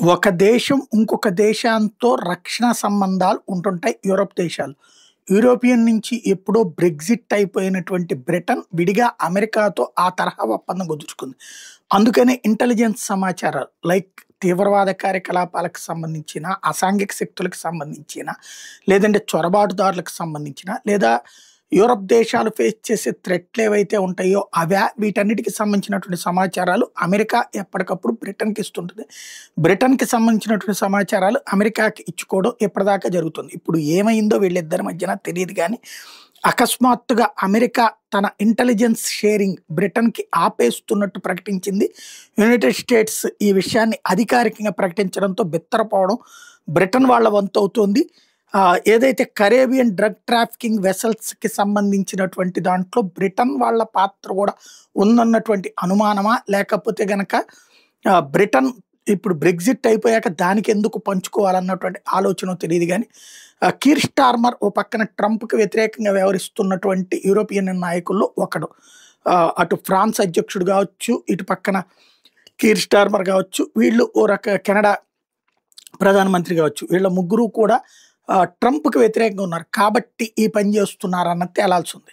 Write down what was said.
ఒక దేశం ఇంకొక దేశంతో రక్షణ సంబంధాలు ఉంటుంటాయి యూరోప్ దేశాలు. యూరోపియన్ నుంచి ఎప్పుడో బ్రెగ్జిట్ అయిపోయినటువంటి బ్రిటన్ విడిగా అమెరికాతో ఆ తరహా ఒప్పందం కుదుర్చుకుంది. అందుకనే ఇంటెలిజెన్స్ సమాచారాలు లైక్ తీవ్రవాద కార్యకలాపాలకు సంబంధించిన, అసాంఘిక శక్తులకు సంబంధించిన, లేదంటే చొరబాటుదారులకు సంబంధించిన, లేదా యూరప్ దేశాలు ఫేస్ చేసే థ్రెట్లు ఏవైతే ఉంటాయో వీటన్నిటికి సంబంధించినటువంటి సమాచారాలు అమెరికా ఎప్పటికప్పుడు బ్రిటన్‌కి ఇస్తుంటది. బ్రిటన్‌కి సంబంధించినటువంటి సమాచారాలు అమెరికాకి ఇచ్చుకోవడం ఇప్పటిదాకా జరుగుతుంది. ఇప్పుడు ఏమైందో వీళ్ళిద్దరి మధ్యన తెలీదు గానీ, అకస్మాత్తుగా అమెరికా తన ఇంటెలిజెన్స్ షేరింగ్ బ్రిటన్‌కి ఆపేస్తున్నట్టు ప్రకటించింది. యునైటెడ్ స్టేట్స్ ఈ విషయాన్ని అధికారికంగా ప్రకటించడంతో బిత్తరపోవడం బ్రిటన్ వాళ్ళ వంతవుతోంది. ఏదైతే కరేబియన్ డ్రగ్ ట్రాఫికింగ్ వెసల్స్‌కి సంబంధించినటువంటి దాంట్లో బ్రిటన్ వాళ్ళ పాత్ర కూడా ఉందన్నటువంటి అనుమానమా? లేకపోతే గనక బ్రిటన్ ఇప్పుడు బ్రెగ్జిట్ అయిపోయాక దానికెందుకు పంచుకోవాలన్నటువంటి ఆలోచనో తెలీదు గానీ, కీర్ స్టార్మర్ ఓ పక్కన ట్రంప్‌కి వ్యతిరేకంగా వ్యవహరిస్తున్నటువంటి యూరోపియన్ నాయకుల్లో ఒకడు. అటు ఫ్రాన్స్ అధ్యక్షుడు గావచ్చు, ఇటు పక్కన కీర్ స్టార్మర్ గావచ్చు, వీళ్ళు కెనడా ప్రధానమంత్రి గావచ్చు. వీళ్ళ ముగ్గురు కూడా ట్రంప్‌కి వ్యతిరేకంగా ఉన్నారు. కాబట్టి ఈ పని చేస్తున్నారన్నది తేలాల్సుంది.